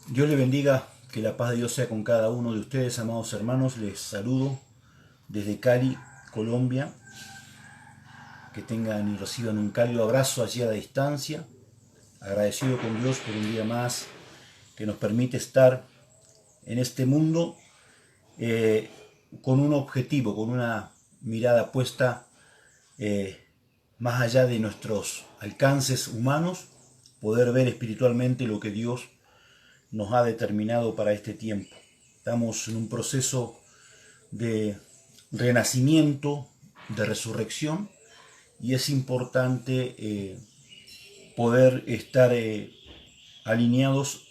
Dios le bendiga, que la paz de Dios sea con cada uno de ustedes, amados hermanos. Les saludo desde Cali, Colombia. Que tengan y reciban un cálido abrazo allí a la distancia. Agradecido con Dios por un día más que nos permite estar en este mundo con un objetivo, con una mirada puesta más allá de nuestros alcances humanos, poder ver espiritualmente lo que Dios nos ha determinado para este tiempo. Estamos en un proceso de renacimiento, de resurrección, y es importante poder estar alineados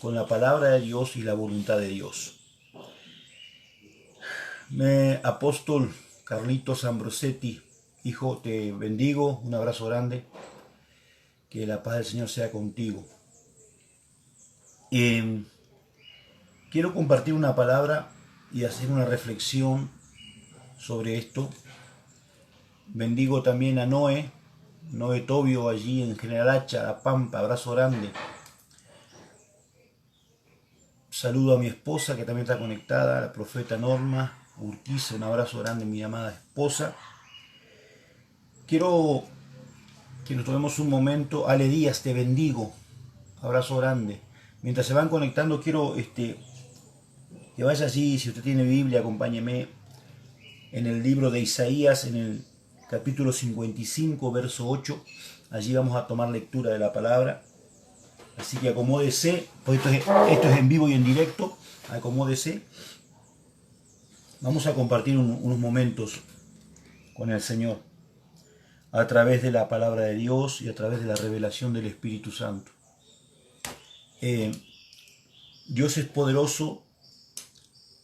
con la palabra de Dios y la voluntad de Dios. Apóstol Carlitos Ambrosetti, hijo, te bendigo, un abrazo grande, que la paz del Señor sea contigo. Quiero compartir una palabra y hacer una reflexión sobre esto. Bendigo también a Noé Tobio allí en General Hacha, La Pampa, abrazo grande. Saludo a mi esposa que también está conectada, la profeta Norma Urquiza, un abrazo grande, mi amada esposa. Quiero que nos tomemos un momento. Ale Díaz, te bendigo, abrazo grande. Mientras se van conectando, quiero que vaya allí, si usted tiene Biblia, acompáñeme en el libro de Isaías, en el capítulo 55, verso 8. Allí vamos a tomar lectura de la palabra. Así que acomódese, pues esto es en vivo y en directo. Acomódese. Vamos a compartir unos momentos con el Señor a través de la palabra de Dios y a través de la revelación del Espíritu Santo. Dios es poderoso.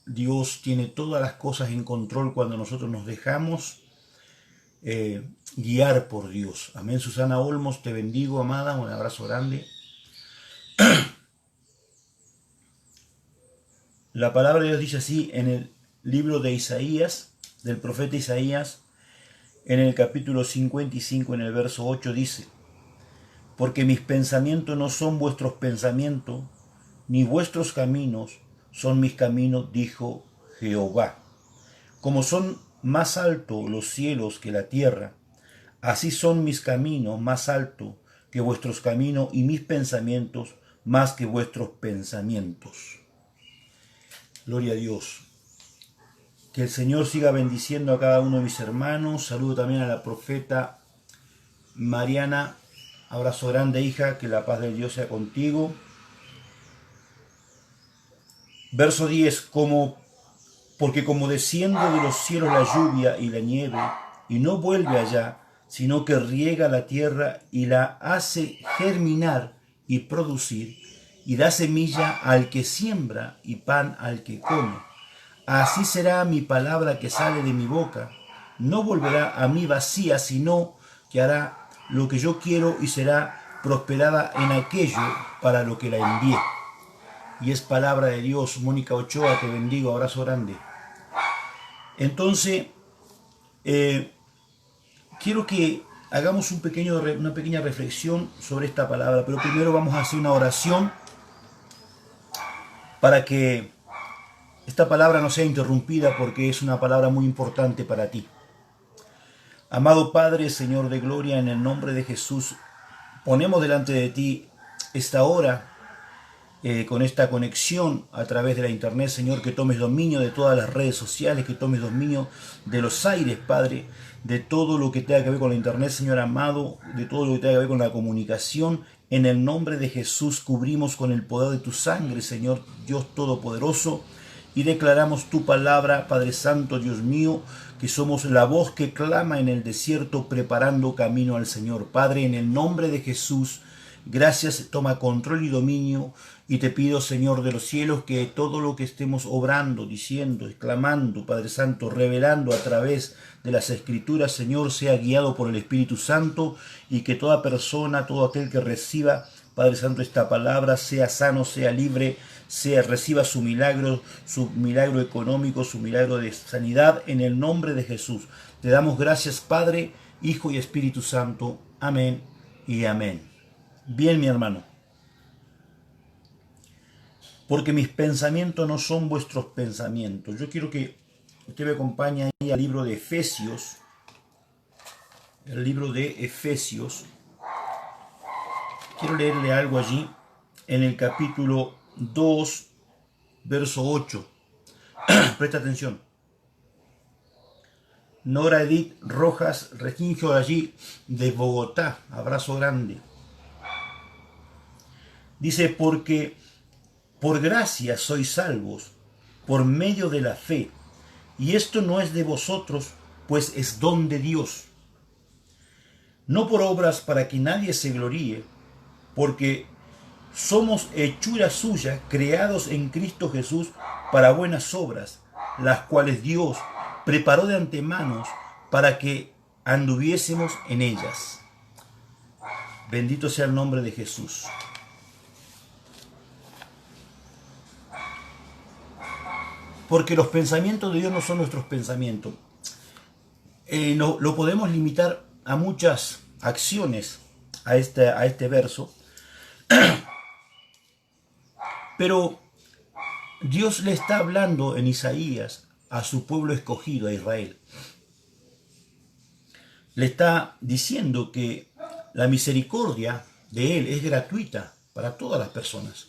Dios tiene todas las cosas en control cuando nosotros nos dejamos guiar por Dios. Amén. Susana Olmos, te bendigo, amada, un abrazo grande. La palabra de Dios dice así en el libro de Isaías, del profeta Isaías, en el capítulo 55, en el verso 8, dice: porque mis pensamientos no son vuestros pensamientos, ni vuestros caminos son mis caminos, dijo Jehová. Como son más altos los cielos que la tierra, así son mis caminos más altos que vuestros caminos, y mis pensamientos más que vuestros pensamientos. Gloria a Dios. Que el Señor siga bendiciendo a cada uno de mis hermanos. Saludo también a la profeta Mariana. Abrazo grande, hija, que la paz de Dios sea contigo. Verso 10, porque como desciende de los cielos la lluvia y la nieve, y no vuelve allá, sino que riega la tierra y la hace germinar y producir, y da semilla al que siembra y pan al que come. Así será mi palabra que sale de mi boca. No volverá a mí vacía, sino que hará lo que yo quiero y será prosperada en aquello para lo que la envié. Y es palabra de Dios. Mónica Ochoa, te bendigo, abrazo grande. Entonces, quiero que hagamos una pequeña reflexión sobre esta palabra, pero primero vamos a hacer una oración para que esta palabra no sea interrumpida, porque es una palabra muy importante para ti. Amado Padre, Señor de gloria, en el nombre de Jesús, ponemos delante de ti esta hora, con esta conexión a través de la internet, Señor, que tomes dominio de todas las redes sociales, que tomes dominio de los aires, Padre, de todo lo que tenga que ver con la internet, Señor amado, de todo lo que tenga que ver con la comunicación. En el nombre de Jesús cubrimos con el poder de tu sangre, Señor Dios Todopoderoso, y declaramos tu palabra, Padre Santo, Dios mío, que somos la voz que clama en el desierto preparando camino al Señor. Padre, en el nombre de Jesús, gracias, toma control y dominio, y te pido, Señor de los cielos, que todo lo que estemos obrando, diciendo, exclamando, Padre Santo, revelando a través de las Escrituras, Señor, sea guiado por el Espíritu Santo, y que toda persona, todo aquel que reciba, Padre Santo, esta palabra, sea sano, sea libre, reciba su milagro económico, su milagro de sanidad, en el nombre de Jesús. Te damos gracias, Padre, Hijo y Espíritu Santo. Amén y amén. Bien, mi hermano. porque mis pensamientos no son vuestros pensamientos. Yo quiero que usted me acompañe ahí al libro de Efesios. El libro de Efesios. Quiero leerle algo allí en el capítulo 2, verso 8. Presta atención. Nora Edith Rojas Regingio, allí de Bogotá. Abrazo grande. Dice, porque por gracia sois salvos, por medio de la fe. Y esto no es de vosotros, pues es don de Dios. No por obras para que nadie se gloríe, porque somos hechura suya, creados en Cristo Jesús para buenas obras, las cuales Dios preparó de antemano para que anduviésemos en ellas. Bendito sea el nombre de Jesús. Porque los pensamientos de Dios no son nuestros pensamientos. Lo podemos limitar a muchas acciones a este verso. Pero Dios le está hablando en Isaías a su pueblo escogido, a Israel. Le está diciendo que la misericordia de Él es gratuita para todas las personas.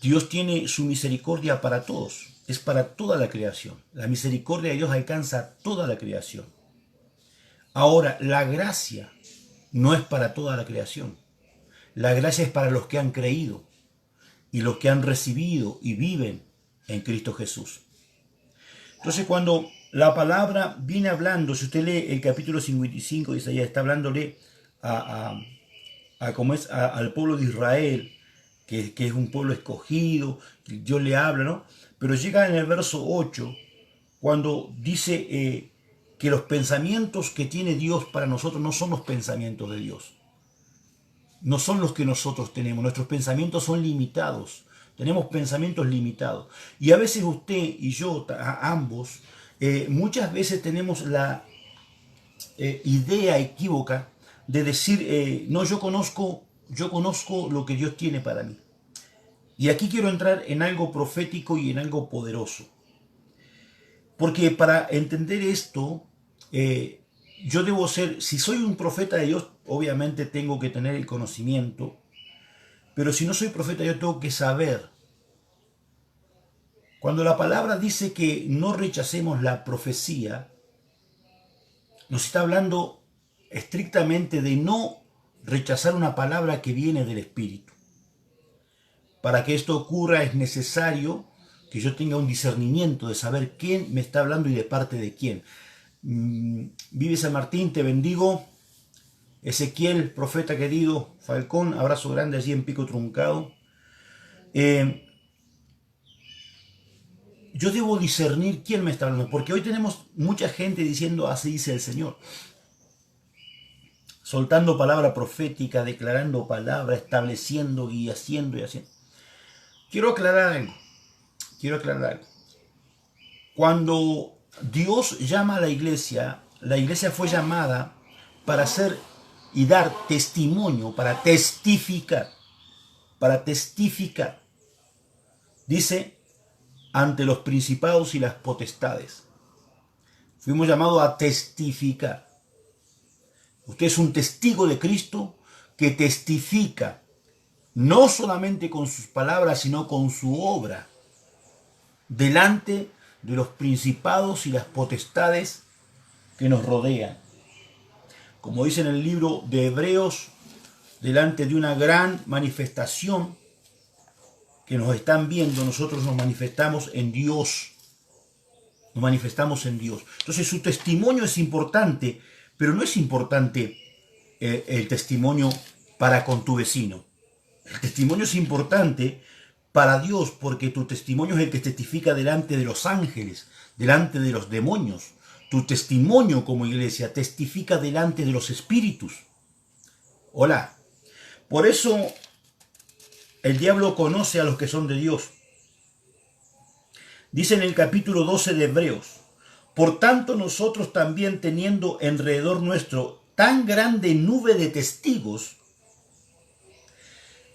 Dios tiene su misericordia para todos, es para toda la creación. La misericordia de Dios alcanza toda la creación. Ahora, la gracia no es para toda la creación. La gracia es para los que han creído y los que han recibido y viven en Cristo Jesús. Entonces, cuando la palabra viene hablando, si usted lee el capítulo 55 de Isaías, está hablándole al pueblo de Israel, que es un pueblo escogido, Dios le habla, ¿no? Pero llega en el verso 8, cuando dice que los pensamientos que tiene Dios para nosotros no son los pensamientos de Dios. No son los que nosotros tenemos. Nuestros pensamientos son limitados. Tenemos pensamientos limitados. Y a veces usted y yo, ambos, muchas veces tenemos la idea equívoca de decir, no, yo conozco lo que Dios tiene para mí. Y aquí quiero entrar en algo profético y en algo poderoso. Porque para entender esto, yo debo ser, si soy un profeta de Dios, obviamente tengo que tener el conocimiento, pero si no soy profeta, yo tengo que saber. Cuando la palabra dice que no rechacemos la profecía, nos está hablando estrictamente de no rechazar una palabra que viene del Espíritu. Para que esto ocurra es necesario que yo tenga un discernimiento de saber quién me está hablando y de parte de quién. Vive San Martín, te bendigo. Ezequiel, profeta querido, Falcón, abrazo grande allí en Pico Truncado. Yo debo discernir quién me está hablando, porque hoy tenemos mucha gente diciendo, así dice el Señor. Soltando palabra profética, declarando palabra, estableciendo y haciendo y haciendo. Quiero aclarar algo. Cuando Dios llama a la iglesia fue llamada para hacer y dar testimonio, para testificar. Dice, ante los principados y las potestades. Fuimos llamados a testificar. Usted es un testigo de Cristo que testifica, no solamente con sus palabras, sino con su obra, delante de los principados y las potestades que nos rodean. Como dice en el libro de Hebreos, delante de una gran manifestación que nos están viendo, nosotros nos manifestamos en Dios. Nos manifestamos en Dios. Entonces su testimonio es importante, pero no es importante el testimonio para con tu vecino. El testimonio es importante para Dios, porque tu testimonio es el que testifica delante de los ángeles, delante de los demonios. Tu testimonio como iglesia testifica delante de los espíritus. Hola. Por eso el diablo conoce a los que son de Dios. Dice en el capítulo 12 de Hebreos, por tanto nosotros también teniendo alrededor nuestro tan grande nube de testigos,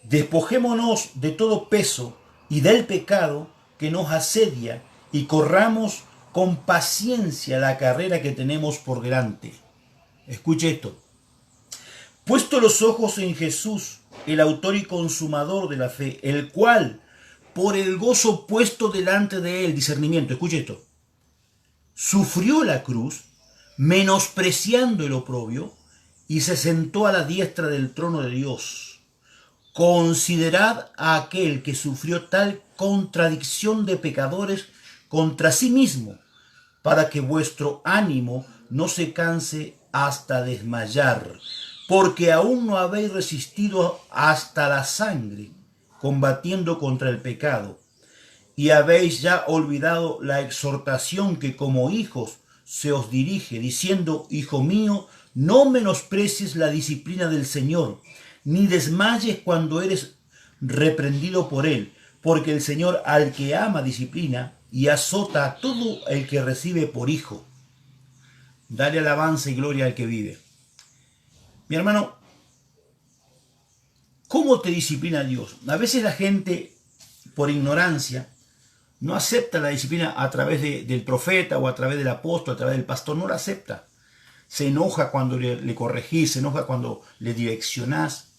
Despojémonos de todo peso y del pecado que nos asedia y corramos con paciencia la carrera que tenemos por delante. Escuche esto. Puesto los ojos en Jesús, el autor y consumador de la fe, el cual, por el gozo puesto delante de él, discernimiento, escuche esto, sufrió la cruz, menospreciando el oprobio, y se sentó a la diestra del trono de Dios. Considerad a aquel que sufrió tal contradicción de pecadores contra sí mismo, para que vuestro ánimo no se canse hasta desmayar, porque aún no habéis resistido hasta la sangre, combatiendo contra el pecado, y habéis ya olvidado la exhortación que como hijos se os dirige, diciendo: Hijo mío, no menosprecies la disciplina del Señor, ni desmayes cuando eres reprendido por él, porque el Señor al que ama disciplina y azota a todo el que recibe por hijo. Dale alabanza y gloria al que vive. Mi hermano, ¿cómo te disciplina Dios? A veces la gente, por ignorancia, no acepta la disciplina a través del profeta o a través del apóstol, a través del pastor, no la acepta. Se enoja cuando le corregís, se enoja cuando le direccionás.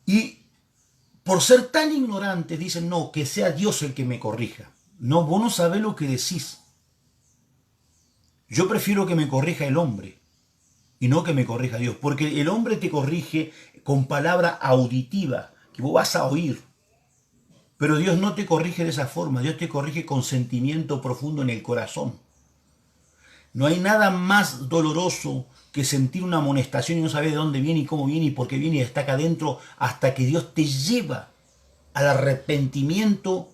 Y por ser tan ignorantes dicen: no, que sea Dios el que me corrija. No, vos no sabés lo que decís. Yo prefiero que me corrija el hombre y no que me corrija Dios, porque el hombre te corrige con palabra auditiva, que vos vas a oír. Pero Dios no te corrige de esa forma, Dios te corrige con sentimiento profundo en el corazón. No hay nada más doloroso que sentir una amonestación y no saber de dónde viene y cómo viene y por qué viene y está acá adentro, hasta que Dios te lleva al arrepentimiento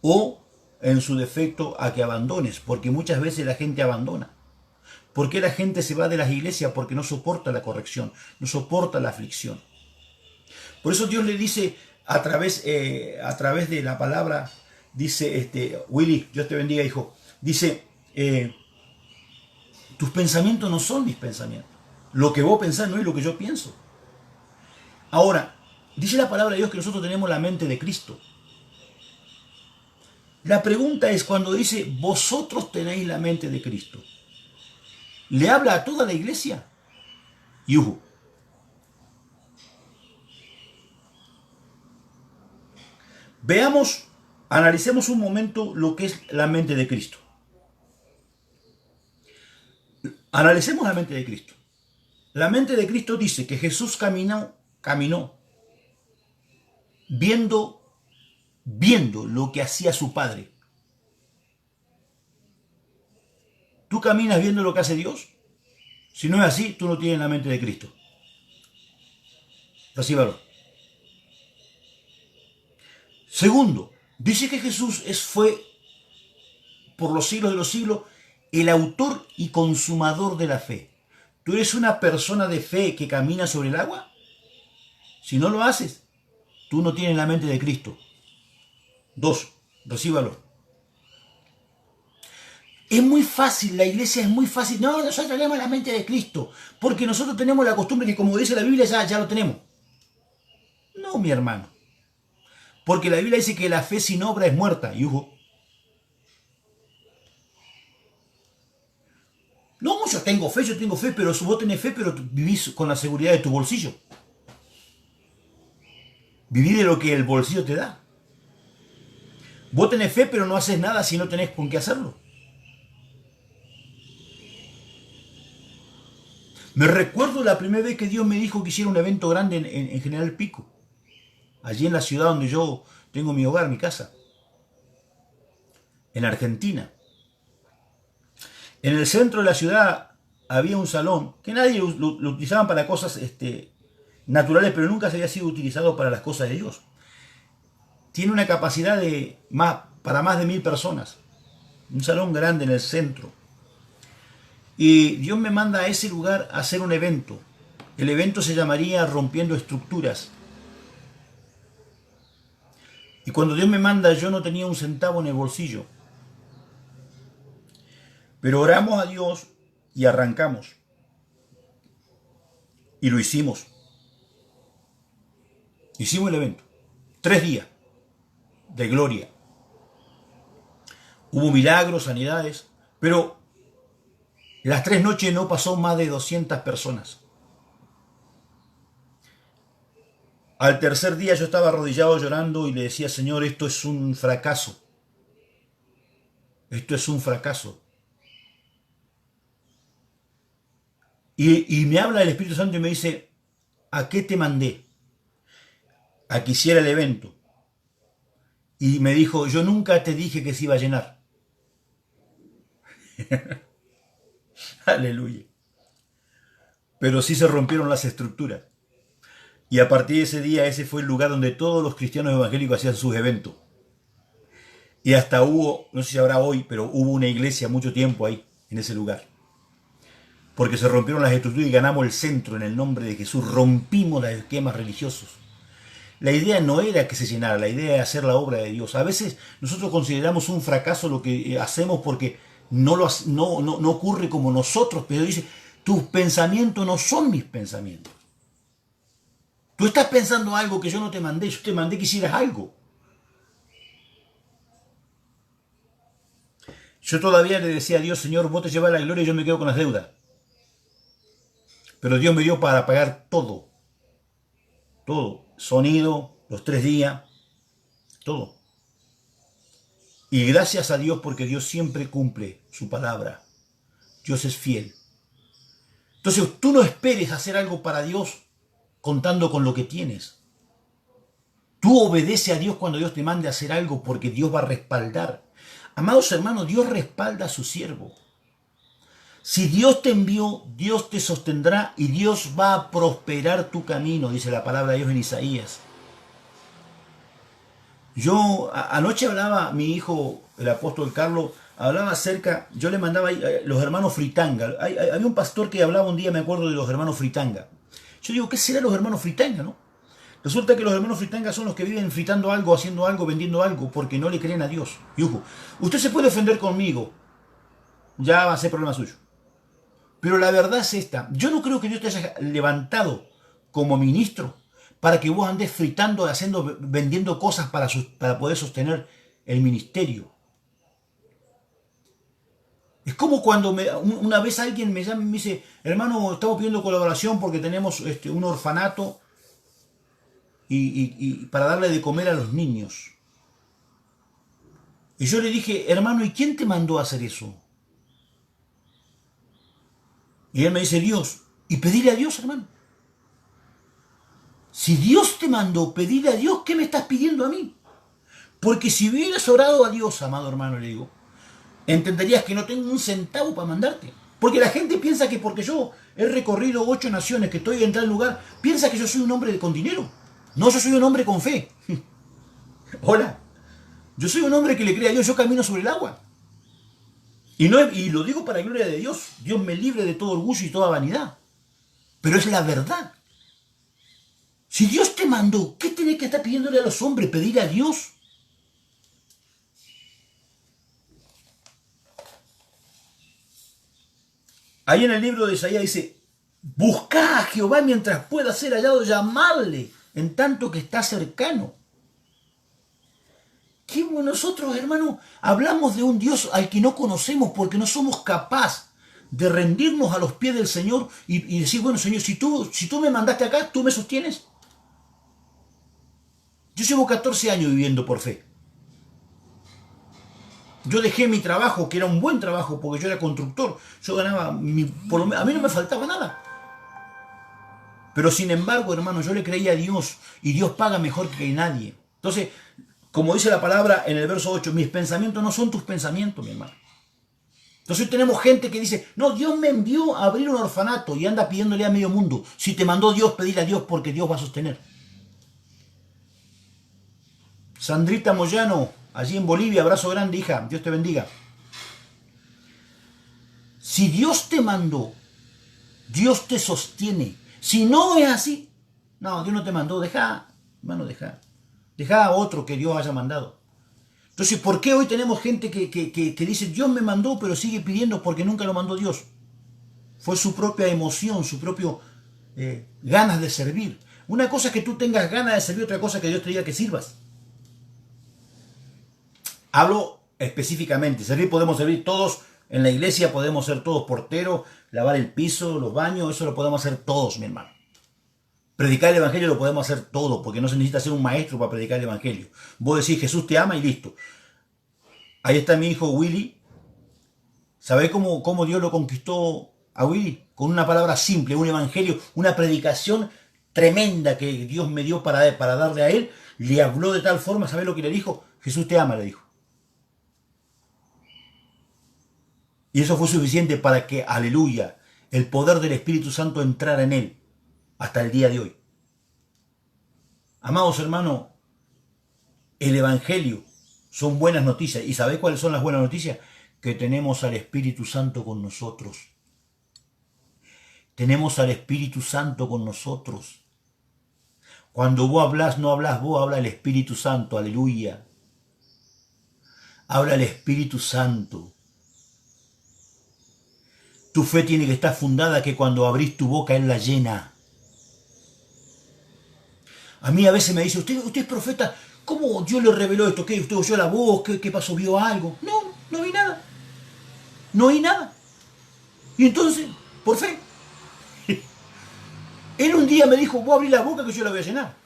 o, en su defecto, a que abandones, porque muchas veces la gente abandona. ¿Por qué la gente se va de las iglesias? Porque no soporta la corrección, no soporta la aflicción. Por eso Dios le dice a través de la palabra, dice, Willy, Dios te bendiga, hijo, dice, tus pensamientos no son mis pensamientos. Lo que vos pensás no es lo que yo pienso. Ahora, dice la palabra de Dios que nosotros tenemos la mente de Cristo. La pregunta es, cuando dice, vosotros tenéis la mente de Cristo, ¿le habla a toda la iglesia? Yuhu. Veamos, analicemos un momento lo que es la mente de Cristo. Analicemos la mente de Cristo. La mente de Cristo dice que Jesús caminó viendo lo que hacía su Padre. ¿Tú caminas viendo lo que hace Dios? Si no es así, tú no tienes la mente de Cristo. Recíbalo. Segundo, dice que Jesús fue por los siglos de los siglos el autor y consumador de la fe. ¿Tú eres una persona de fe que camina sobre el agua? Si no lo haces, tú no tienes la mente de Cristo. 2, recíbalo. Es muy fácil, la iglesia es muy fácil. No, nosotros tenemos la mente de Cristo, porque nosotros tenemos la costumbre que, como dice la Biblia, ya lo tenemos. No, mi hermano. Porque la Biblia dice que la fe sin obra es muerta. Yujo. No, yo tengo fe, pero vos tenés fe, pero vivís con la seguridad de tu bolsillo. Vivís de lo que el bolsillo te da. Vos tenés fe, pero no haces nada si no tenés con qué hacerlo. Me recuerdo la primera vez que Dios me dijo que hiciera un evento grande en General Pico, allí en la ciudad donde yo tengo mi hogar, mi casa, en Argentina. En el centro de la ciudad había un salón que nadie lo utilizaban para cosas naturales, pero nunca se había sido utilizado para las cosas de Dios. Tiene una capacidad para más de 1000 personas. Un salón grande en el centro. Y Dios me manda a ese lugar a hacer un evento. El evento se llamaría Rompiendo Estructuras. Y cuando Dios me manda, yo no tenía un centavo en el bolsillo. Pero oramos a Dios y arrancamos. Y lo hicimos. Hicimos el evento. 3 días de gloria. Hubo milagros, sanidades, pero las 3 noches no pasó más de 200 personas. Al tercer día yo estaba arrodillado llorando y le decía, Señor, esto es un fracaso. Esto es un fracaso. Y me habla el Espíritu Santo y me dice, ¿a qué te mandé? A que hiciera el evento. Y me dijo, yo nunca te dije que se iba a llenar. Aleluya. Pero sí se rompieron las estructuras. Y a partir de ese día, ese fue el lugar donde todos los cristianos evangélicos hacían sus eventos. Y hasta hubo, no sé si habrá hoy, pero hubo una iglesia mucho tiempo ahí, en ese lugar. Porque se rompieron las estructuras y ganamos el centro en el nombre de Jesús. Rompimos los esquemas religiosos. La idea no era que se llenara, la idea era hacer la obra de Dios. A veces nosotros consideramos un fracaso lo que hacemos porque no ocurre como nosotros, pero dice, tus pensamientos no son mis pensamientos. Tú estás pensando algo que yo no te mandé, yo te mandé que hicieras algo. Yo todavía le decía a Dios, Señor, vos te llevas la gloria y yo me quedo con las deudas. Pero Dios me dio para pagar todo. Todo. Sonido, los 3 días, todo. Y gracias a Dios porque Dios siempre cumple su palabra. Dios es fiel. Entonces tú no esperes hacer algo para Dios contando con lo que tienes. Tú obedece a Dios cuando Dios te mande a hacer algo porque Dios va a respaldar. Amados hermanos, Dios respalda a su siervo. Si Dios te envió, Dios te sostendrá y Dios va a prosperar tu camino, dice la palabra de Dios en Isaías. Yo anoche hablaba, mi hijo, el apóstol Carlos, hablaba acerca, yo le mandaba los hermanos Fritanga. Había un pastor que hablaba un día, me acuerdo, de los hermanos Fritanga. Yo digo, ¿qué serán los hermanos Fritanga, no? Resulta que los hermanos Fritanga son los que viven fritando algo, haciendo algo, vendiendo algo, porque no le creen a Dios. Y ojo, usted se puede ofender conmigo, ya va a ser problema suyo. Pero la verdad es esta, yo no creo que Dios te haya levantado como ministro para que vos andes fritando, vendiendo cosas para poder sostener el ministerio. Es como cuando una vez alguien me llama y me dice, hermano, estamos pidiendo colaboración porque tenemos un orfanato y para darle de comer a los niños. Y yo le dije, hermano, ¿y quién te mandó a hacer eso? Y él me dice, Dios. Y pedirle a Dios, hermano. Si Dios te mandó pedirle a Dios, ¿qué me estás pidiendo a mí? Porque si hubieras orado a Dios, amado hermano, le digo, entenderías que no tengo un centavo para mandarte. Porque la gente piensa que porque yo he recorrido 8 naciones, que estoy en tal lugar, piensa que yo soy un hombre con dinero. No, yo soy un hombre con fe. Hola. Yo soy un hombre que le cree a Dios, yo camino sobre el agua. Y lo digo para la gloria de Dios. Dios me libre de todo orgullo y toda vanidad. Pero es la verdad. Si Dios te mandó, ¿qué tenés que estar pidiéndole a los hombres? Pedir a Dios. Ahí en el libro de Isaías dice, buscá a Jehová mientras pueda ser hallado, llamarle en tanto que está cercano. Que nosotros, hermano, hablamos de un Dios al que no conocemos porque no somos capaces de rendirnos a los pies del Señor y decir, bueno, Señor, si tú me mandaste acá, ¿tú me sostienes? Yo llevo 14 años viviendo por fe. Yo dejé mi trabajo, que era un buen trabajo, porque yo era constructor. Yo ganaba, a mí no me faltaba nada. Pero sin embargo, hermano, yo le creía a Dios y Dios paga mejor que nadie. Entonces, como dice la palabra en el verso 8, mis pensamientos no son tus pensamientos, mi hermano. Entonces tenemos gente que dice, no, Dios me envió a abrir un orfanato y anda pidiéndole a medio mundo. Si te mandó Dios, pedir a Dios porque Dios va a sostener. Sandrita Moyano, allí en Bolivia, abrazo grande, hija, Dios te bendiga. Si Dios te mandó, Dios te sostiene. Si no es así, no, Dios no te mandó, deja, hermano, deja a otro que Dios haya mandado. Entonces, ¿por qué hoy tenemos gente que dice, Dios me mandó, pero sigue pidiendo porque nunca lo mandó Dios? Fue su propia emoción, su propio ganas de servir. Una cosa es que tú tengas ganas de servir, otra cosa es que Dios te diga que sirvas. Hablo específicamente, servir podemos servir todos, en la iglesia podemos ser todos porteros, lavar el piso, los baños, eso lo podemos hacer todos, mi hermano. Predicar el evangelio lo podemos hacer todo, porque no se necesita ser un maestro para predicar el evangelio. Vos decís Jesús te ama y listo. Ahí está mi hijo Willy. ¿Sabés cómo Dios lo conquistó a Willy? Con una palabra simple, un evangelio, una predicación tremenda que Dios me dio para darle a él. Le habló de tal forma, ¿sabés lo que le dijo? Jesús te ama, le dijo. Y eso fue suficiente para que, aleluya, el poder del Espíritu Santo entrara en él hasta el día de hoy. Amados hermanos, el evangelio son buenas noticias. ¿Y sabés cuáles son las buenas noticias? Que tenemos al Espíritu Santo con nosotros. Tenemos al Espíritu Santo con nosotros. Cuando vos hablás, no hablás vos, habla el Espíritu Santo, aleluya. Habla el Espíritu Santo. Tu fe tiene que estar fundada que cuando abrís tu boca Él la llena. A mí a veces me dice, usted es profeta, ¿cómo Dios le reveló esto? ¿Qué? ¿Usted oyó la voz? ¿Qué pasó? ¿Vio algo? No vi nada. No oí nada. Y entonces, por fe. Él un día me dijo, vos abrí la boca que yo la voy a llenar.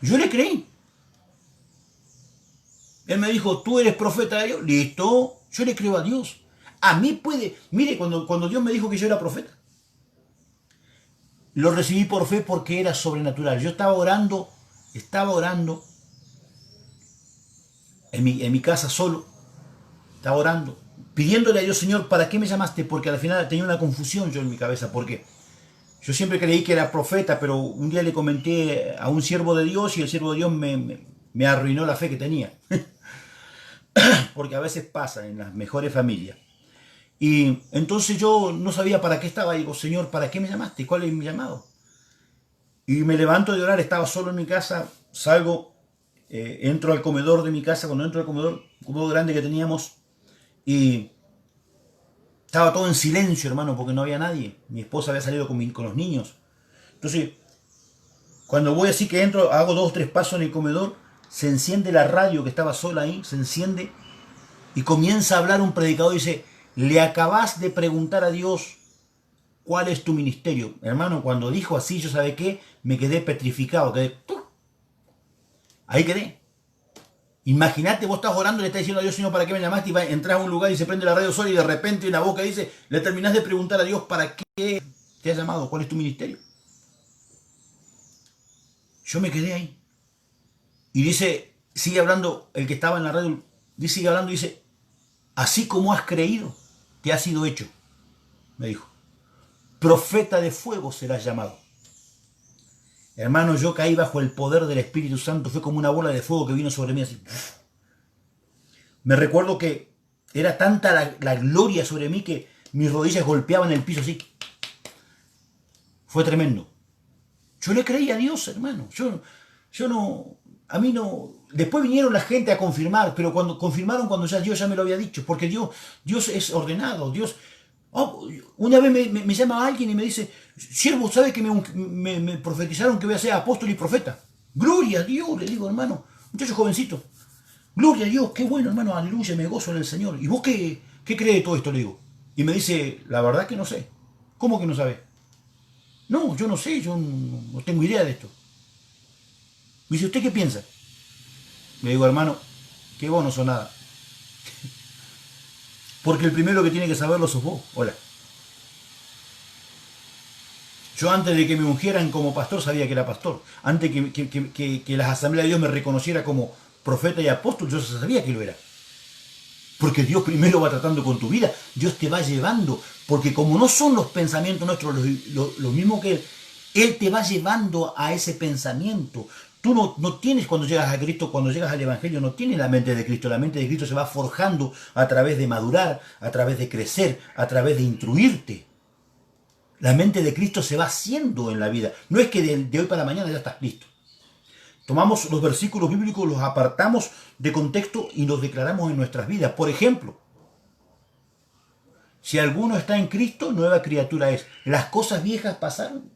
Yo le creí. Él me dijo, tú eres profeta de Dios. Listo, yo le creo a Dios. A mí puede, mire, cuando Dios me dijo que yo era profeta, lo recibí por fe porque era sobrenatural. Yo estaba orando en mi casa solo, estaba orando, pidiéndole a Dios, Señor, ¿para qué me llamaste? Porque al final tenía una confusión yo en mi cabeza, porque yo siempre creí que era profeta, pero un día le comenté a un siervo de Dios y el siervo de Dios me arruinó la fe que tenía. Porque a veces pasa en las mejores familias. Y entonces yo no sabía para qué estaba. Digo, Señor, ¿para qué me llamaste? ¿Cuál es mi llamado? Y me levanto de orar, estaba solo en mi casa, salgo, entro al comedor de mi casa. Cuando entro al comedor, un comedor grande que teníamos, y estaba todo en silencio, hermano, porque no había nadie. Mi esposa había salido con los niños. Entonces, cuando voy así que entro, hago 2 o 3 pasos en el comedor, se enciende la radio que estaba sola ahí, se enciende, y comienza a hablar un predicador y dice, le acabas de preguntar a Dios cuál es tu ministerio. Hermano, cuando dijo así, yo sabe qué, me quedé petrificado, ahí quedé. Imagínate, vos estás orando y le estás diciendo a Dios, Señor, ¿para qué me llamaste? Y entras a un lugar y se prende la radio sola y de repente una boca dice, le terminás de preguntar a Dios, ¿para qué te has llamado? ¿Cuál es tu ministerio? Yo me quedé ahí. Y dice, sigue hablando, el que estaba en la radio, sigue hablando y dice, así como has creído, te ha sido hecho, me dijo. Profeta de fuego serás llamado. Hermano, yo caí bajo el poder del Espíritu Santo, fue como una bola de fuego que vino sobre mí así. Me recuerdo que era tanta la gloria sobre mí que mis rodillas golpeaban el piso así. Fue tremendo. Yo le creí a Dios, hermano. A mí no. Después vinieron la gente a confirmar, pero cuando confirmaron, cuando ya Dios ya me lo había dicho, porque Dios es ordenado. Dios. Una vez me llama alguien y me dice, siervo, ¿sabe que me profetizaron que voy a ser apóstol y profeta? Gloria a Dios, le digo, hermano, muchacho jovencito. Gloria a Dios, qué bueno, hermano, aleluya, me gozo en el Señor. ¿Y vos qué crees de todo esto? Le digo. Y me dice, la verdad que no sé. ¿Cómo que no sabes? No, yo no sé, yo no tengo idea de esto. Me dice, ¿usted qué piensa? Le digo, hermano, que vos no sos nada. Porque el primero que tiene que saberlo sos vos. Hola. Yo antes de que me ungieran como pastor sabía que era pastor. Antes que las asambleas de Dios me reconociera como profeta y apóstol, yo sabía que lo era. Porque Dios primero va tratando con tu vida. Dios te va llevando. Porque como no son los pensamientos nuestros los mismos que Él te va llevando a ese pensamiento. Tú no tienes, cuando llegas a Cristo, cuando llegas al Evangelio, no tienes la mente de Cristo. La mente de Cristo se va forjando a través de madurar, a través de crecer, a través de instruirte. La mente de Cristo se va haciendo en la vida. No es que de hoy para mañana ya estás listo. Tomamos los versículos bíblicos, los apartamos de contexto y los declaramos en nuestras vidas. Por ejemplo, si alguno está en Cristo, nueva criatura es. Las cosas viejas pasaron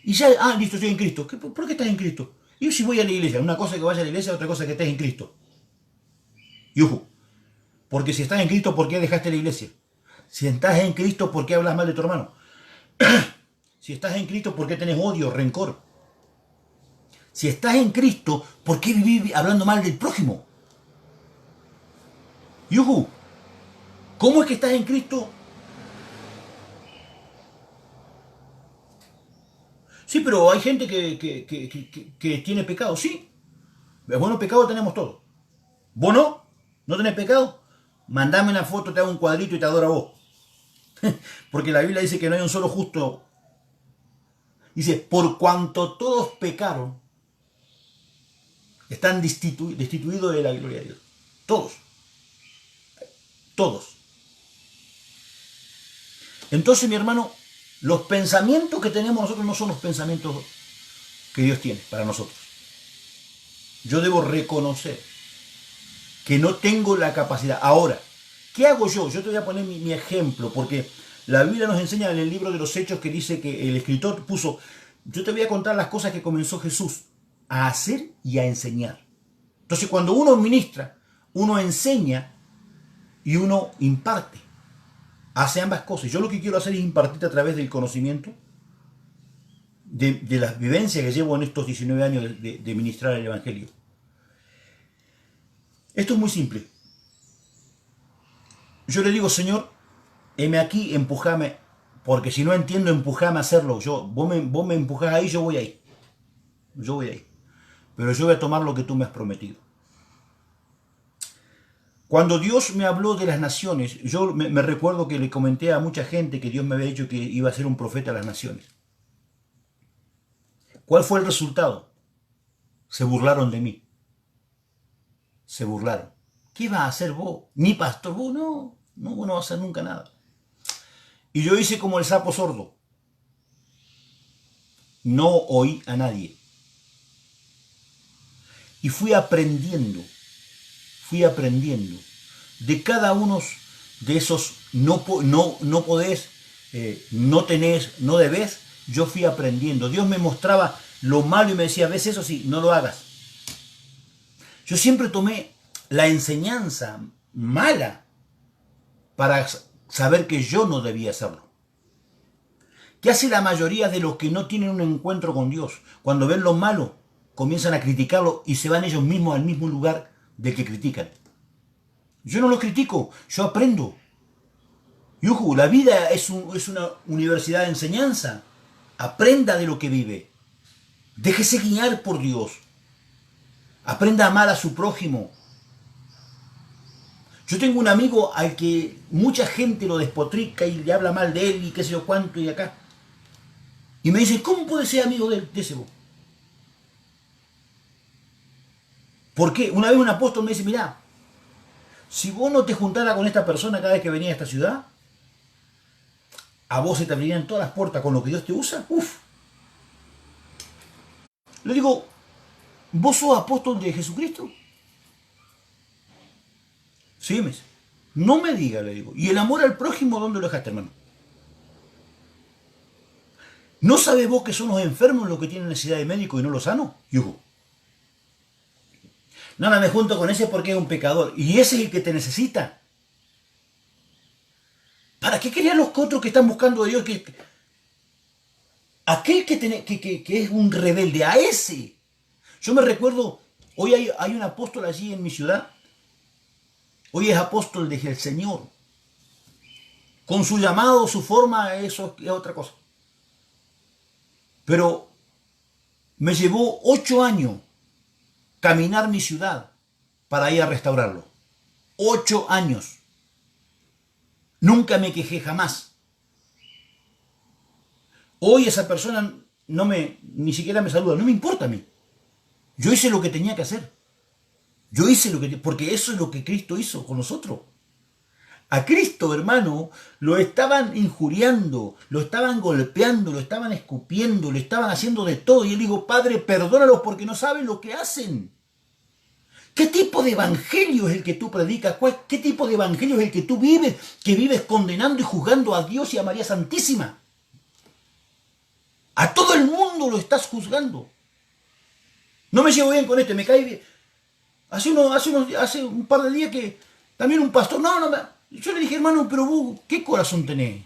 Y ya, listo, estoy en Cristo. ¿Por qué estás en Cristo? Y yo si voy a la iglesia, una cosa es que vaya a la iglesia, otra cosa es que estés en Cristo. Y ojo, porque si estás en Cristo, ¿por qué dejaste la iglesia? Si estás en Cristo, ¿por qué hablas mal de tu hermano? Si estás en Cristo, ¿por qué tenés odio, rencor? Si estás en Cristo, ¿por qué vivís hablando mal del prójimo? Yuhu, ¿cómo es que estás en Cristo? Sí, pero hay gente que tiene pecado, sí. Bueno, pecado tenemos todos. ¿Vos no? ¿No tenés pecado? Mandame una foto, te hago un cuadrito y te adoro a vos. Porque la Biblia dice que no hay un solo justo. Dice, por cuanto todos pecaron, están destituidos de la gloria de Dios. Todos. Todos. Entonces, mi hermano, los pensamientos que tenemos nosotros no son los pensamientos que Dios tiene para nosotros. Yo debo reconocer que no tengo la capacidad. Ahora, ¿qué hago yo? Yo te voy a poner mi ejemplo, porque la Biblia nos enseña en el libro de los Hechos que dice que el escritor puso, yo te voy a contar las cosas que comenzó Jesús a hacer y a enseñar. Entonces, cuando uno ministra, uno enseña y uno imparte. Hace ambas cosas. Yo lo que quiero hacer es impartirte a través del conocimiento, de la vivencia que llevo en estos 19 años de ministrar el Evangelio. Esto es muy simple. Yo le digo, Señor, heme aquí, empujame, porque si no entiendo, empujame a hacerlo. Vos me empujás ahí, yo voy ahí. Yo voy ahí. Pero yo voy a tomar lo que tú me has prometido. Cuando Dios me habló de las naciones, yo me recuerdo que le comenté a mucha gente que Dios me había dicho que iba a ser un profeta a las naciones. ¿Cuál fue el resultado? Se burlaron de mí. Se burlaron. ¿Qué vas a hacer vos? Ni pastor, vos no vos no vas a hacer nunca nada. Y yo hice como el sapo sordo. No oí a nadie. Y fui aprendiendo de cada uno de esos no podés, no tenés, no debés. Yo fui aprendiendo. Dios me mostraba lo malo y me decía, ¿ves eso? Sí, no lo hagas. Yo siempre tomé la enseñanza mala para saber que yo no debía hacerlo. ¿Qué hace la mayoría de los que no tienen un encuentro con Dios? Cuando ven lo malo, comienzan a criticarlo y se van ellos mismos al mismo lugar del que critican. Yo no lo critico, yo aprendo. Yuhu, la vida es una universidad de enseñanza. Aprenda de lo que vive. Déjese guiar por Dios. Aprenda a amar a su prójimo. Yo tengo un amigo al que mucha gente lo despotrica y le habla mal de él y qué sé yo cuánto y acá. Y me dice, ¿cómo puede ser amigo de ese vos? ¿Por qué? Una vez un apóstol me dice, mirá, si vos no te juntaras con esta persona cada vez que venía a esta ciudad, a vos se te abrirían todas las puertas con lo que Dios te usa. Uf. Le digo, ¿vos sos apóstol de Jesucristo? Sí, me dice. No me diga, le digo. ¿Y el amor al prójimo dónde lo dejaste, hermano? ¿No sabes vos que son los enfermos los que tienen necesidad de médico y no los sanos? Yuhu. Nada, me junto con ese porque es un pecador. Y ese es el que te necesita. ¿Para qué querían los otros que están buscando a Dios? Aquel que es un rebelde, a ese. Yo me recuerdo, hoy hay un apóstol allí en mi ciudad. Hoy es apóstol del Señor. Con su llamado, su forma, eso es otra cosa. Pero me llevó 8 años caminar mi ciudad para ir a restaurarlo. 8 años. Nunca me quejé, jamás. Hoy esa persona ni siquiera me saluda, no me importa a mí. Yo hice lo que tenía que hacer. Yo hice porque eso es lo que Cristo hizo con nosotros. A Cristo, hermano, lo estaban injuriando, lo estaban golpeando, lo estaban escupiendo, lo estaban haciendo de todo. Y él dijo, Padre, perdónalos porque no saben lo que hacen. ¿Qué tipo de evangelio es el que tú predicas? ¿Qué tipo de evangelio es el que tú vives? Que vives condenando y juzgando a Dios y a María Santísima. A todo el mundo lo estás juzgando. No me llevo bien con este, me cae bien. Hace un par de días que también un pastor, yo le dije, hermano, pero vos, ¿qué corazón tenés?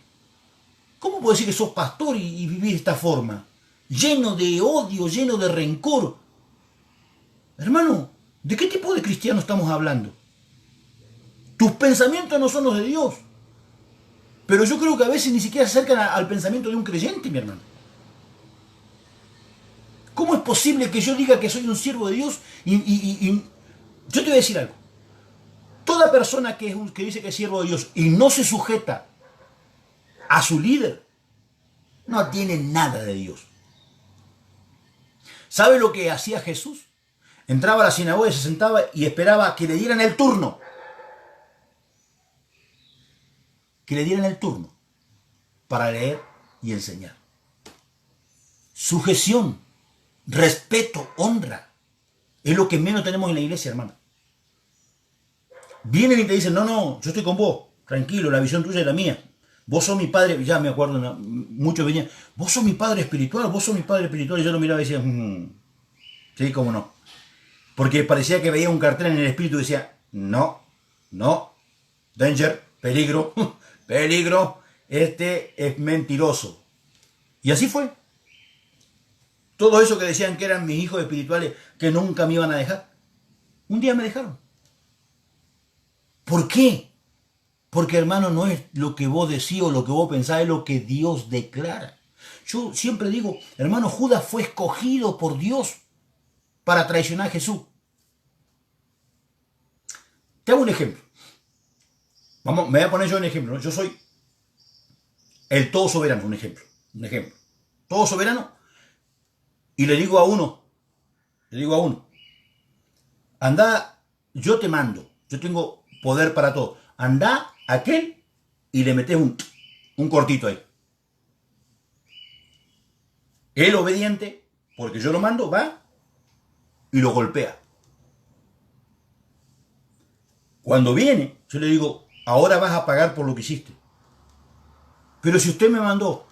¿Cómo puedo decir que sos pastor y vivir de esta forma? Lleno de odio, lleno de rencor. Hermano, ¿de qué tipo de cristiano estamos hablando? Tus pensamientos no son los de Dios. Pero yo creo que a veces ni siquiera se acercan al pensamiento de un creyente, mi hermano. ¿Cómo es posible que yo diga que soy un siervo de Dios y yo te voy a decir algo? Toda persona que dice que es siervo de Dios y no se sujeta a su líder, no tiene nada de Dios. ¿Sabe lo que hacía Jesús? Entraba a la sinagoga y se sentaba y esperaba que le dieran el turno. Que le dieran el turno para leer y enseñar. Sujeción, respeto, honra. Es lo que menos tenemos en la iglesia, hermano. Vienen y te dicen, no, yo estoy con vos, tranquilo, la visión tuya es la mía. Vos sos mi padre, ya me acuerdo, muchos venían, vos sos mi padre espiritual, y yo lo miraba y decía, sí, cómo no. Porque parecía que veía un cartel en el espíritu y decía, no, danger, peligro, peligro, este es mentiroso. Y así fue. Todo eso que decían que eran mis hijos espirituales, que nunca me iban a dejar, un día me dejaron. ¿Por qué? Porque, hermano, no es lo que vos decís o lo que vos pensás, es lo que Dios declara. Yo siempre digo, hermano, Judas fue escogido por Dios para traicionar a Jesús. Te hago un ejemplo. Me voy a poner yo un ejemplo, ¿no? Yo soy el todo soberano, un ejemplo. Todo soberano. Y le digo a uno, anda, yo te mando, yo tengo poder para todo. Anda aquel y le metes un cortito ahí. El obediente, porque yo lo mando, va y lo golpea. Cuando viene, yo le digo, ahora vas a pagar por lo que hiciste. Pero si usted me mandó,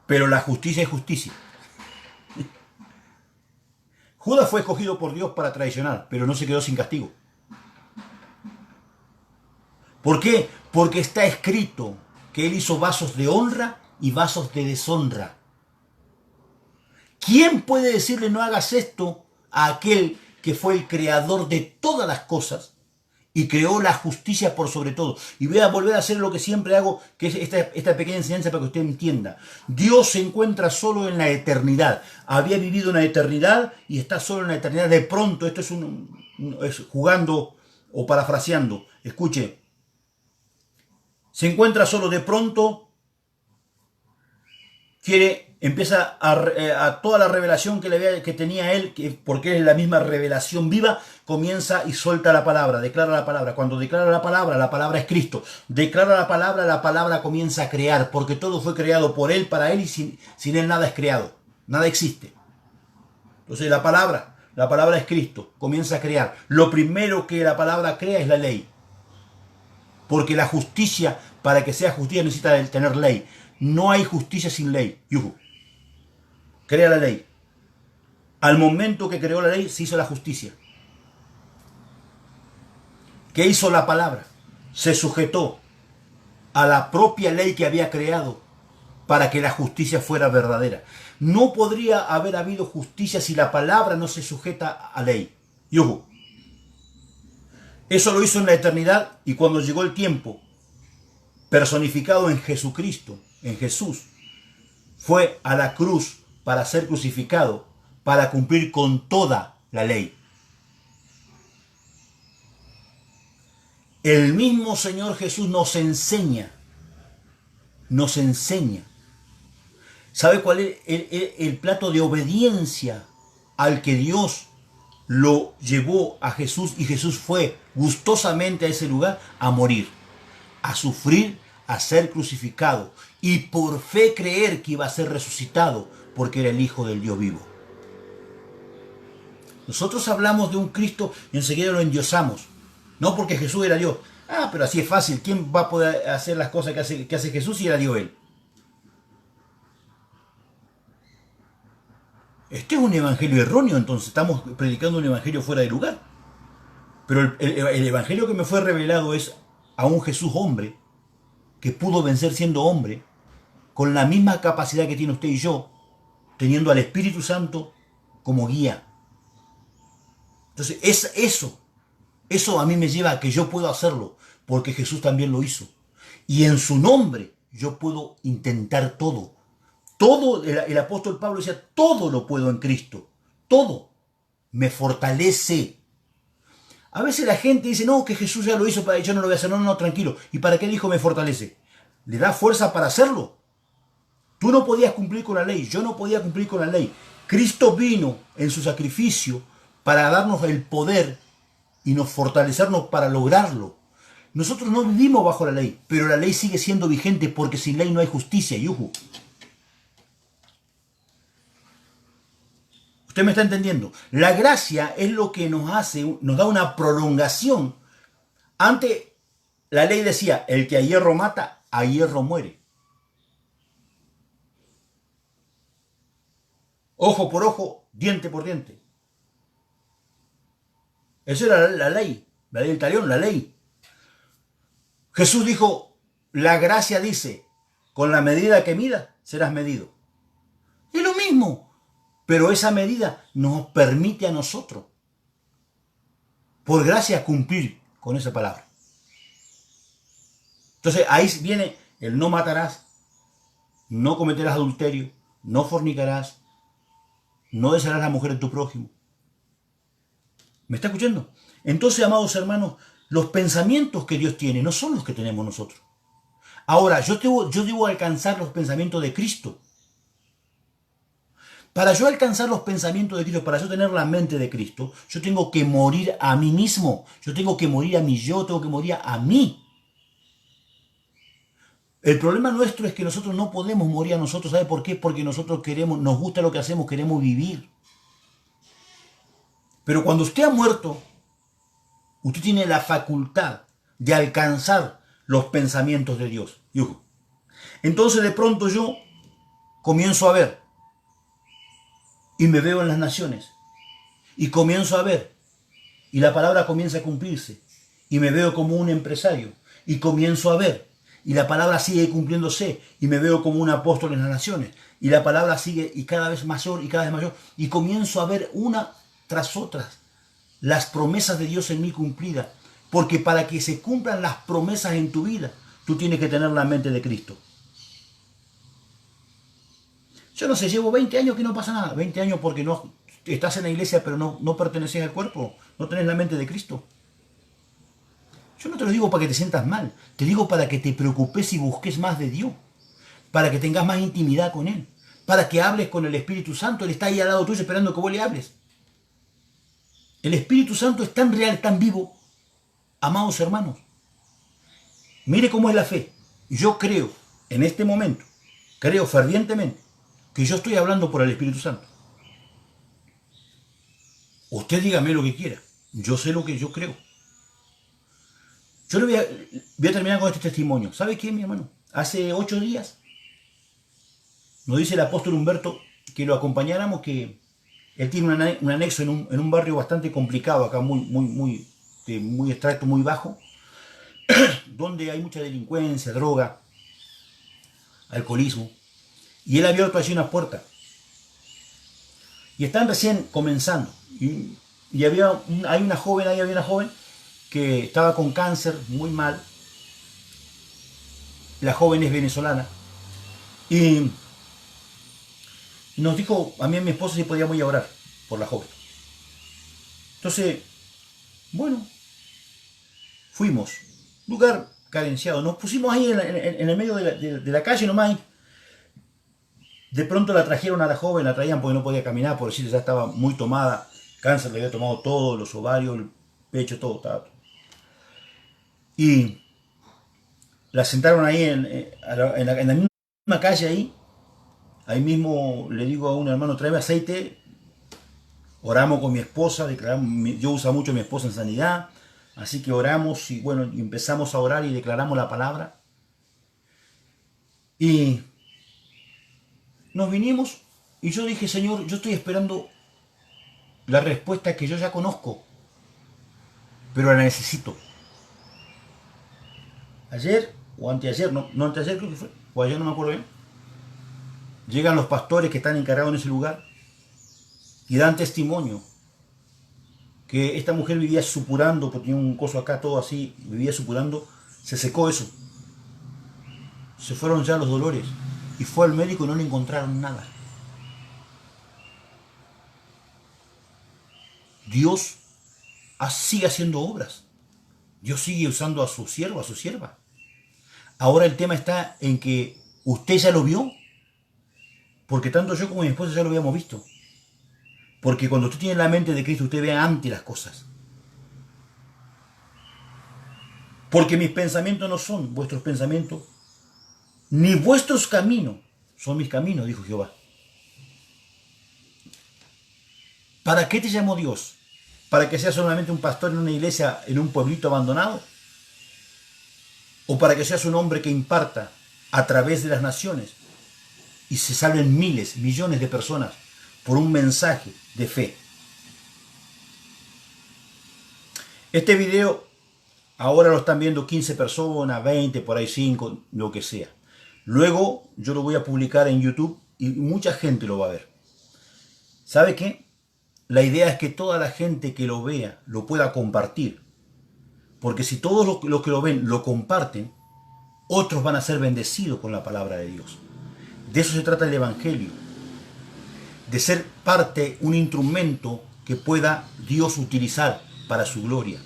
pero la justicia es justicia. Judas fue escogido por Dios para traicionar, pero no se quedó sin castigo. ¿Por qué? Porque está escrito que él hizo vasos de honra y vasos de deshonra. ¿Quién puede decirle no hagas esto a aquel que fue el creador de todas las cosas y creó la justicia por sobre todo? Y voy a volver a hacer lo que siempre hago, que es esta pequeña enseñanza para que usted entienda. Dios se encuentra solo en la eternidad. Había vivido una eternidad y está solo en la eternidad. De pronto, esto es jugando o parafraseando. Escuche. Se encuentra solo de pronto, empieza a toda la revelación que tenía él, porque es la misma revelación viva, comienza y suelta la palabra, declara la palabra. Cuando declara la palabra es Cristo. Declara la palabra comienza a crear, porque todo fue creado por él, para él, y sin él nada es creado, nada existe. Entonces la palabra es Cristo, comienza a crear. Lo primero que la palabra crea es la ley. Porque la justicia, para que sea justicia, necesita tener ley. No hay justicia sin ley. Crea la ley. Al momento que creó la ley, se hizo la justicia. ¿Qué hizo la palabra? Se sujetó a la propia ley que había creado para que la justicia fuera verdadera. No podría haber habido justicia si la palabra no se sujeta a ley. Eso lo hizo en la eternidad, y cuando llegó el tiempo, personificado en Jesucristo, en Jesús, fue a la cruz para ser crucificado, para cumplir con toda la ley. El mismo Señor Jesús nos enseña. ¿Sabe cuál es el plato de obediencia al que Dios lo llevó a Jesús? Y Jesús fue gustosamente a ese lugar a morir, a sufrir, a ser crucificado y por fe creer que iba a ser resucitado porque era el Hijo del Dios vivo. Nosotros hablamos de un Cristo y enseguida lo endiosamos. No porque Jesús era Dios. Pero así es fácil. ¿Quién va a poder hacer las cosas que hace Jesús si era Dios él? este es un evangelio erróneo, entonces estamos predicando un evangelio fuera de lugar. Pero el evangelio que me fue revelado es a un Jesús hombre, que pudo vencer siendo hombre, con la misma capacidad que tiene usted y yo, teniendo al Espíritu Santo como guía. Entonces, eso a mí me lleva a que yo puedo hacerlo, porque Jesús también lo hizo. Y en su nombre yo puedo intentar todo. Todo, el apóstol Pablo decía, todo lo puedo en Cristo. Todo me fortalece. A veces la gente dice, no, que Jesús ya lo hizo, yo no lo voy a hacer. No, no, tranquilo. ¿Y para qué dijo me fortalece? Le da fuerza para hacerlo. Tú no podías cumplir con la ley, yo no podía cumplir con la ley. Cristo vino en su sacrificio para darnos el poder y nos fortalecernos para lograrlo. Nosotros no vivimos bajo la ley, pero la ley sigue siendo vigente porque sin ley no hay justicia, yuju. ¿Usted me está entendiendo? La gracia es lo que nos hace, nos da una prolongación. Antes la ley decía, el que a hierro mata, a hierro muere. Ojo por ojo, diente por diente. Esa era la ley del talión, la ley. Jesús dijo, la gracia dice, con la medida que midas, serás medido. Es lo mismo, pero esa medida nos permite a nosotros, por gracia, cumplir con esa palabra. Entonces ahí viene el no matarás, no cometerás adulterio, no fornicarás, no desearás a la mujer de tu prójimo. ¿Me está escuchando? Entonces, amados hermanos, los pensamientos que Dios tiene no son los que tenemos nosotros. Ahora, yo debo alcanzar los pensamientos de Cristo. Para yo alcanzar los pensamientos de Cristo, para yo tener la mente de Cristo, yo tengo que morir a mí mismo. Yo tengo que morir a mi yo, tengo que morir a mí. El problema nuestro es que nosotros no podemos morir a nosotros. ¿Sabe por qué? Porque nosotros queremos, nos gusta lo que hacemos, queremos vivir. Pero cuando usted ha muerto, usted tiene la facultad de alcanzar los pensamientos de Dios. Entonces de pronto yo comienzo a ver y me veo en las naciones y comienzo a ver y la palabra comienza a cumplirse y me veo como un empresario y comienzo a ver y la palabra sigue cumpliéndose y me veo como un apóstol en las naciones y la palabra sigue y cada vez mayor y cada vez mayor y comienzo a ver una tras otra las promesas de Dios en mí cumplidas, porque para que se cumplan las promesas en tu vida, tú tienes que tener la mente de Cristo. Yo no sé, llevo 20 años que no pasa nada, 20 años porque no estás en la iglesia pero no perteneces al cuerpo, no tenés la mente de Cristo. Yo no te lo digo para que te sientas mal, te digo para que te preocupes y busques más de Dios, para que tengas más intimidad con Él, para que hables con el Espíritu Santo. Él está ahí al lado tuyo esperando que vos le hables. El Espíritu Santo es tan real, tan vivo, amados hermanos. Mire cómo es la fe. Yo creo, en este momento, creo fervientemente, que yo estoy hablando por el Espíritu Santo. Usted dígame lo que quiera. Yo sé lo que yo creo. Yo le voy a terminar con este testimonio. ¿Sabe qué, mi hermano? Hace 8 días nos dice el apóstol Humberto que lo acompañáramos, que él tiene un anexo en un barrio bastante complicado, acá muy extracto, muy bajo, donde hay mucha delincuencia, droga, alcoholismo. Y él ha abierto allí una puerta. Y están recién comenzando. Y había una joven que estaba con cáncer, muy mal. La joven es venezolana. Y nos dijo a mí y a mi esposa si podíamos ir a orar por la joven. Entonces, bueno, fuimos. Lugar carenciado. Nos pusimos ahí en el medio de la calle nomás. De pronto la trajeron a la joven, la traían porque no podía caminar, por decir, ya estaba muy tomada. Cáncer le había tomado todo, los ovarios, el pecho, todo. Estaba. Y la sentaron ahí en la misma calle ahí. Ahí mismo le digo a un hermano, tráeme aceite. Oramos con mi esposa, yo uso mucho a mi esposa en sanidad. Así que oramos y bueno, y empezamos a orar y declaramos la palabra. Y nos vinimos Y yo dije, Señor, yo estoy esperando la respuesta que yo ya conozco, pero la necesito. Ayer o anteayer, no anteayer creo que fue, o ayer no me acuerdo bien, llegan los pastores que están encargados en ese lugar y dan testimonio que esta mujer vivía supurando, porque tenía un coso acá todo así, vivía supurando, se secó eso. Se fueron ya los dolores y fue al médico y no le encontraron nada. Dios sigue haciendo obras. Dios sigue usando a su siervo, a su sierva. Ahora el tema está en que usted ya lo vio, porque tanto yo como mi esposa ya lo habíamos visto. Porque cuando usted tiene la mente de Cristo, usted ve antes las cosas. Porque mis pensamientos no son vuestros pensamientos, ni vuestros caminos son mis caminos, dijo Jehová. ¿Para qué te llamó Dios? ¿Para que seas solamente un pastor en una iglesia, en un pueblito abandonado? ¿O para que seas un hombre que imparta a través de las naciones y se salven miles, millones de personas por un mensaje de fe? Este video ahora lo están viendo 15 personas, 20, por ahí 5, lo que sea. Luego yo lo voy a publicar en YouTube y mucha gente lo va a ver. ¿Sabe qué? La idea es que toda la gente que lo vea lo pueda compartir. Porque si todos los que lo ven lo comparten, otros van a ser bendecidos con la palabra de Dios. De eso se trata el Evangelio. De ser parte, un instrumento que pueda Dios utilizar para su gloria.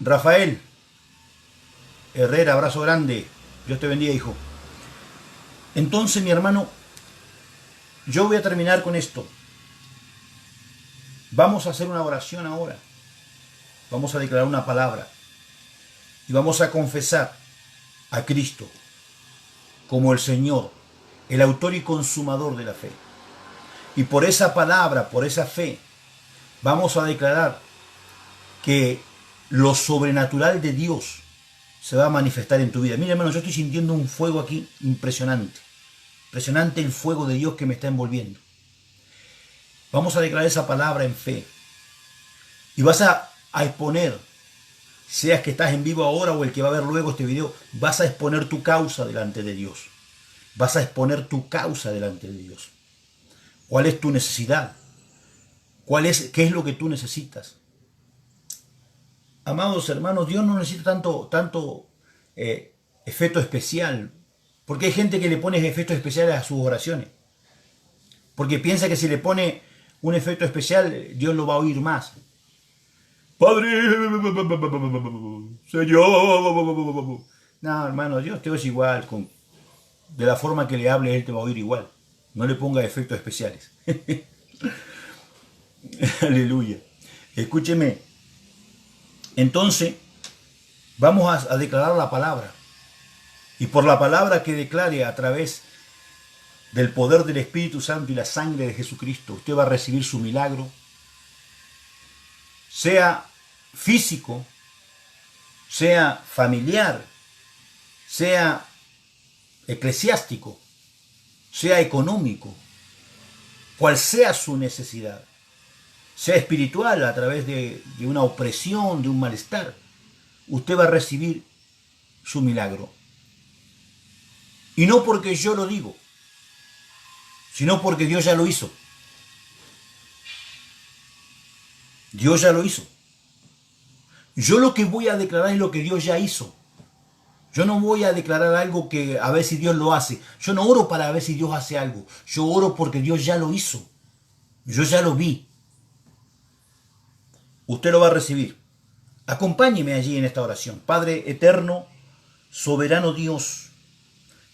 Rafael Herrera, abrazo grande. Dios te bendiga, hijo. Entonces, mi hermano, yo voy a terminar con esto. Vamos a hacer una oración ahora. Vamos a declarar una palabra. Y vamos a confesar a Cristo como el Señor, el autor y consumador de la fe. Y por esa palabra, por esa fe, vamos a declarar que lo sobrenatural de Dios se va a manifestar en tu vida. Mira, hermano, yo estoy sintiendo un fuego aquí impresionante. Impresionante el fuego de Dios que me está envolviendo. Vamos a declarar esa palabra en fe. Y vas a exponer, seas que estás en vivo ahora o el que va a ver luego este video, vas a exponer tu causa delante de Dios. Vas a exponer tu causa delante de Dios. ¿Cuál es tu necesidad? ¿Qué es lo que tú necesitas? Amados hermanos, Dios no necesita tanto efecto especial. Porque hay gente que le pone efectos especiales a sus oraciones. Porque piensa que si le pone un efecto especial, Dios lo va a oír más. Padre, Señor. No, hermano, Dios te oye igual. De la forma que le hables, Él te va a oír igual. No le ponga efectos especiales. Aleluya. Escúcheme. Entonces, vamos a declarar la palabra. Y por la palabra que declare a través del poder del Espíritu Santo y la sangre de Jesucristo, usted va a recibir su milagro, sea físico, sea familiar, sea eclesiástico, sea económico, cual sea su necesidad, sea espiritual a través de una opresión, de un malestar, usted va a recibir su milagro. Y no porque yo lo digo, sino porque Dios ya lo hizo. Dios ya lo hizo. Yo lo que voy a declarar es lo que Dios ya hizo. Yo no voy a declarar algo que a ver si Dios lo hace. Yo no oro para ver si Dios hace algo. Yo oro porque Dios ya lo hizo. Yo ya lo vi. Usted lo va a recibir. Acompáñeme allí en esta oración. Padre eterno, soberano Dios,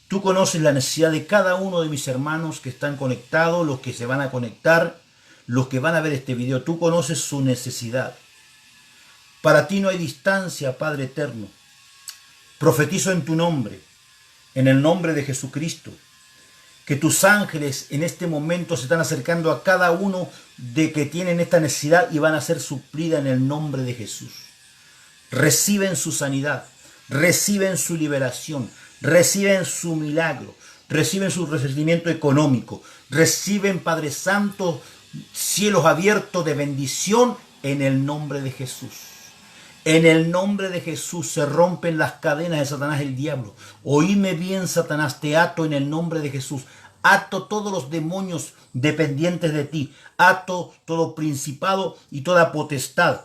tú conoces la necesidad de cada uno de mis hermanos que están conectados, los que se van a conectar, los que van a ver este video. Tú conoces su necesidad. Para ti no hay distancia, Padre eterno. Profetizo en tu nombre, en el nombre de Jesucristo, que tus ángeles en este momento se están acercando a cada uno de que tienen esta necesidad y van a ser suplida en el nombre de Jesús. Reciben su sanidad, reciben su liberación, reciben su milagro. reciben su resarcimiento económico, reciben, Padre Santo, cielos abiertos de bendición en el nombre de Jesús. En el nombre de Jesús se rompen las cadenas de Satanás el diablo. Oíme bien, Satanás, te ato en el nombre de Jesús. Ato todos los demonios dependientes de ti. Ato todo principado y toda potestad.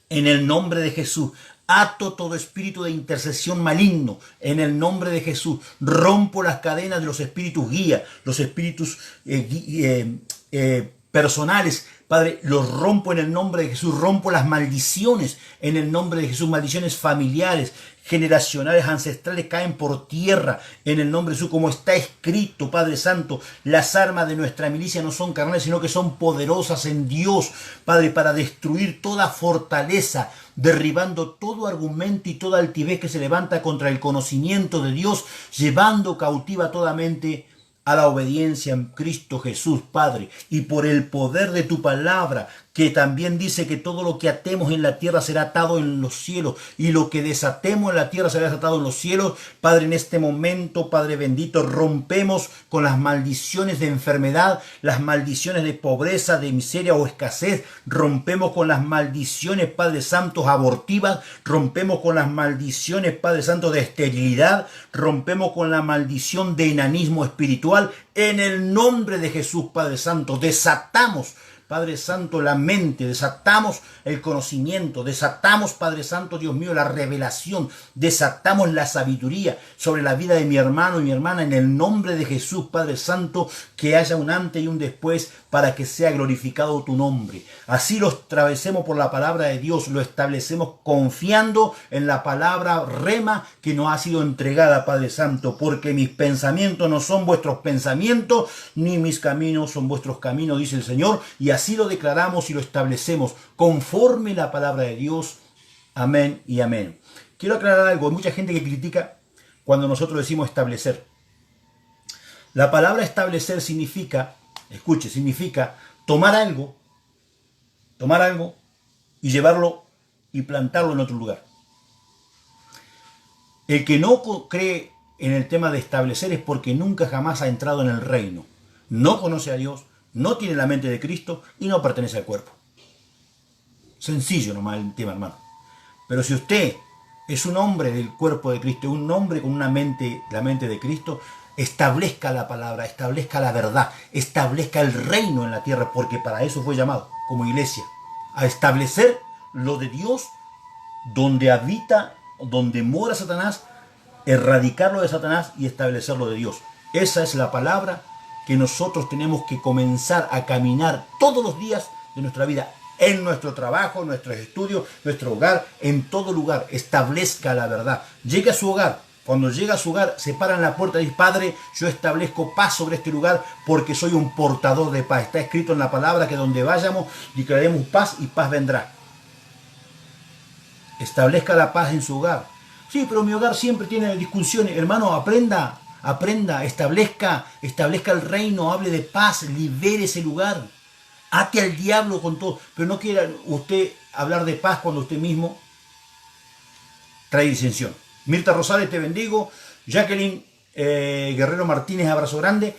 En el nombre de Jesús. Ato todo espíritu de intercesión maligno. En el nombre de Jesús. Rompo las cadenas de los espíritus guía. Los espíritus personales. Padre, los rompo en el nombre de Jesús. Rompo las maldiciones en el nombre de Jesús. Maldiciones familiares, generacionales, ancestrales, caen por tierra en el nombre de Jesús, como está escrito, Padre Santo. Las armas de nuestra milicia no son carnales, sino que son poderosas en Dios, Padre, para destruir toda fortaleza, derribando todo argumento y toda altivez que se levanta contra el conocimiento de Dios, llevando cautiva toda mente a la obediencia en Cristo Jesús, Padre, y por el poder de tu palabra, que también dice que todo lo que atemos en la tierra será atado en los cielos, y lo que desatemos en la tierra será desatado en los cielos. Padre, en este momento, Padre bendito, rompemos con las maldiciones de enfermedad, las maldiciones de pobreza, de miseria o escasez, rompemos con las maldiciones, Padre Santo, abortivas, rompemos con las maldiciones, Padre Santo, de esterilidad, rompemos con la maldición de enanismo espiritual, en el nombre de Jesús, Padre Santo. Desatamos, Padre Santo, la mente, desatamos el conocimiento, desatamos, Padre Santo, Dios mío, la revelación, desatamos la sabiduría sobre la vida de mi hermano y mi hermana, en el nombre de Jesús, Padre Santo, que haya un antes y un después para que sea glorificado tu nombre. Así lo atravesemos por la palabra de Dios, lo establecemos confiando en la palabra rema que nos ha sido entregada, Padre Santo, porque mis pensamientos no son vuestros pensamientos, ni mis caminos son vuestros caminos, dice el Señor, y así lo declaramos y lo establecemos conforme la palabra de Dios. Amén y amén. Quiero aclarar algo. Hay mucha gente que critica cuando nosotros decimos establecer. La palabra establecer significa, escuche, significa tomar algo y llevarlo y plantarlo en otro lugar. El que no cree en el tema de establecer es porque nunca jamás ha entrado en el reino. No conoce a Dios, no tiene la mente de Cristo y no pertenece al cuerpo. Sencillo nomás el tema, hermano. Pero si usted es un hombre del cuerpo de Cristo, un hombre con una mente, la mente de Cristo, establezca la palabra, establezca la verdad, establezca el reino en la tierra, porque para eso fue llamado como iglesia, a establecer lo de Dios donde habita, donde mora Satanás, erradicarlo de Satanás y establecerlo de Dios. Esa es la palabra que nosotros tenemos que comenzar a caminar todos los días de nuestra vida, en nuestro trabajo, en nuestros estudios, nuestro hogar, en todo lugar. Establezca la verdad. Llegue a su hogar. Cuando llega a su hogar, se para en la puerta y dice: Padre, yo establezco paz sobre este lugar porque soy un portador de paz. Está escrito en la palabra que donde vayamos declararemos paz y paz vendrá. Establezca la paz en su hogar. Sí, pero mi hogar siempre tiene discusiones. Hermano, aprenda, establezca el reino, hable de paz, libere ese lugar. Ate al diablo con todo. Pero no quiera usted hablar de paz cuando usted mismo trae disensión. Mirta Rosales, te bendigo. Jacqueline Guerrero Martínez, abrazo grande.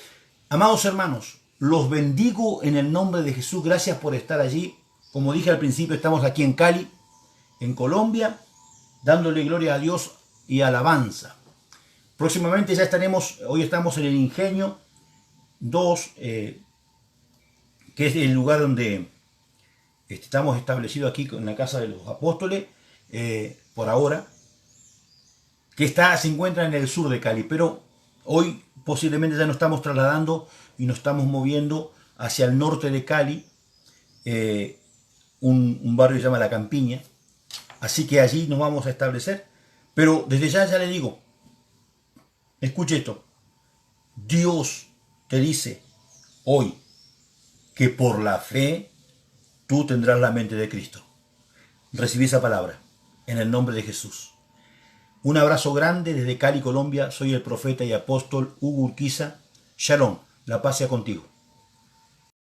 Amados hermanos, los bendigo en el nombre de Jesús. Gracias por estar allí. Como dije al principio, estamos aquí en Cali, en Colombia, dándole gloria a Dios y alabanza. Próximamente ya estaremos, hoy estamos en el Ingenio 2, que es el lugar donde estamos establecidos aquí en la Casa de los Apóstoles, por ahora, que se encuentra en el sur de Cali, pero hoy posiblemente ya nos estamos trasladando y nos estamos moviendo hacia el norte de Cali, un barrio que se llama La Campiña, así que allí nos vamos a establecer, pero desde ya le digo, escuche esto, Dios te dice hoy que por la fe tú tendrás la mente de Cristo. Recibí esa palabra en el nombre de Jesús. Un abrazo grande desde Cali, Colombia. Soy el profeta y apóstol Hugo Urquiza. Shalom, la paz sea contigo.